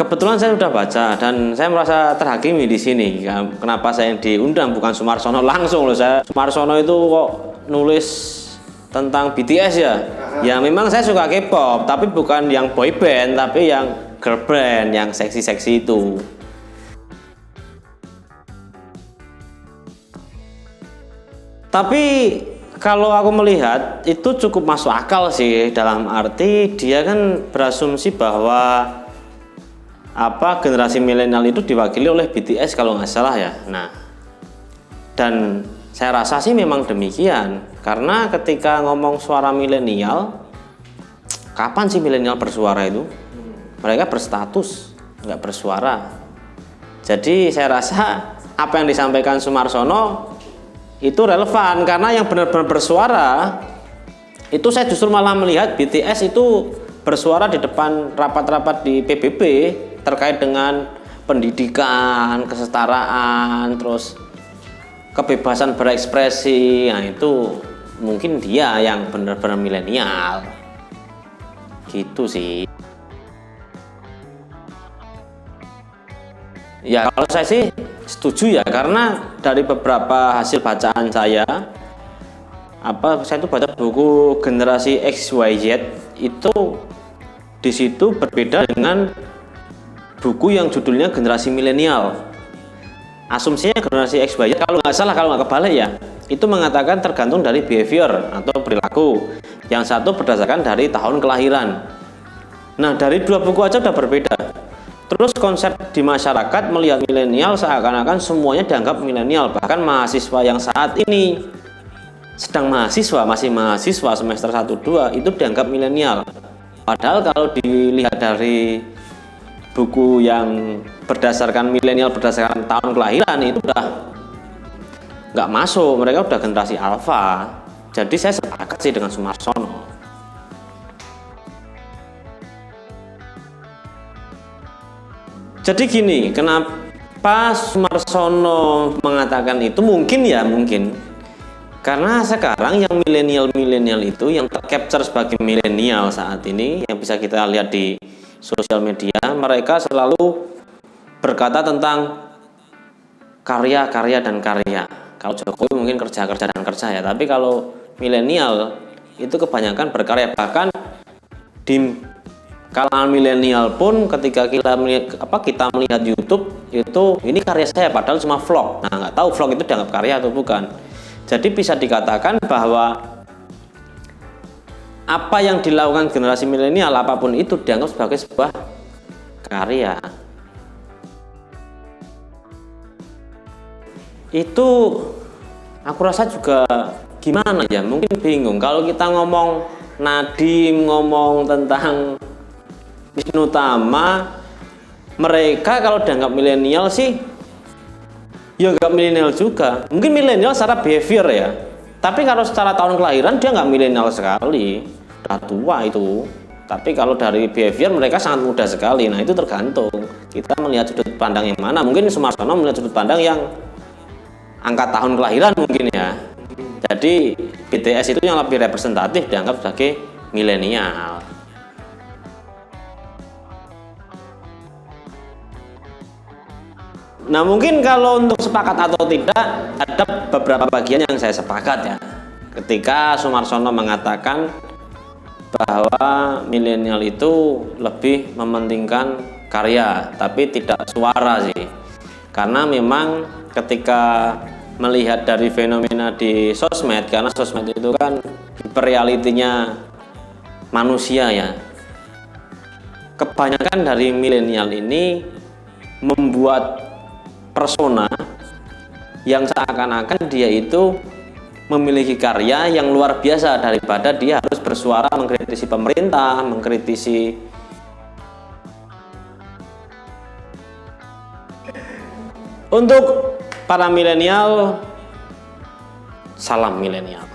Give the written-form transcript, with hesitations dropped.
kebetulan saya sudah baca dan saya merasa terhakimi di sini. Kenapa saya yang diundang bukan Sumarsono langsung loh. Sumarsono itu kok nulis tentang BTS ya. Ya memang saya suka K-pop, tapi bukan yang boy band, tapi yang girl band, yang seksi-seksi itu. Tapi kalau aku melihat itu cukup masuk akal sih, dalam arti dia kan berasumsi bahwa generasi milenial itu diwakili oleh BTS kalau nggak salah ya. Nah, dan saya rasa sih memang demikian, karena ketika ngomong suara milenial, kapan sih milenial bersuara itu? Mereka berstatus, nggak bersuara. Jadi saya rasa apa yang disampaikan Sumarsono itu relevan, karena yang benar-benar bersuara itu saya justru malah melihat BTS itu bersuara di depan rapat-rapat di PBB terkait dengan pendidikan, kesetaraan, terus kebebasan berekspresi. Nah itu mungkin dia yang benar-benar milenial gitu sih. Ya kalau saya sih setuju ya, karena dari beberapa hasil bacaan saya itu baca buku generasi XYZ itu, di situ berbeda dengan buku yang judulnya generasi milenial. Asumsinya generasi XYZ kalau nggak kebalik ya, itu mengatakan tergantung dari behavior atau perilaku. Yang satu berdasarkan dari tahun kelahiran. Nah dari dua buku aja udah berbeda. Terus konsep di masyarakat melihat milenial seakan-akan semuanya dianggap milenial. Bahkan mahasiswa yang saat ini sedang masih mahasiswa semester 1-2 itu dianggap milenial. Padahal kalau dilihat dari buku yang berdasarkan milenial berdasarkan tahun kelahiran itu udah nggak masuk, mereka udah generasi alfa. Jadi saya sepakat sih dengan Sumarsono. Jadi gini, kenapa Sumarsono mengatakan itu? Mungkin karena sekarang yang milenial itu yang tercapture sebagai milenial saat ini, yang bisa kita lihat di sosial media, mereka selalu berkata tentang karya dan karya. Kalau Jokowi mungkin kerja dan kerja ya, tapi kalau milenial itu kebanyakan berkarya. Bahkan di kalangan milenial pun ketika kita melihat YouTube itu, ini karya saya padahal cuma vlog. Nah nggak tahu vlog itu dianggap karya atau bukan. Jadi bisa dikatakan bahwa apa yang dilakukan generasi milenial apapun itu dianggap sebagai sebuah karya. Itu aku rasa juga gimana ya, mungkin bingung kalau kita ngomong Nadiem, ngomong tentang Wisnu Tama, mereka kalau dianggap milenial sih ya nggak milenial juga. Mungkin milenial secara behavior ya, tapi kalau secara tahun kelahiran dia nggak milenial sekali, udah tua itu. Tapi kalau dari behavior mereka sangat muda sekali. Nah itu tergantung kita melihat sudut pandang yang mana. Mungkin Sumarsono melihat sudut pandang yang angka tahun kelahiran mungkin ya. Jadi BTS itu yang lebih representatif dianggap sebagai milenial. Nah mungkin kalau untuk sepakat atau tidak, ada beberapa bagian yang saya sepakat ya. Ketika Sumarsono mengatakan bahwa milenial itu lebih mementingkan karya tapi tidak suara sih. Karena memang ketika melihat dari fenomena di sosmed, karena sosmed itu kan realitinya manusia ya, kebanyakan dari milenial ini membuat persona yang seakan-akan dia itu memiliki karya yang luar biasa daripada dia harus bersuara mengkritisi pemerintah, mengkritisi untuk para milenial. Salam milenial.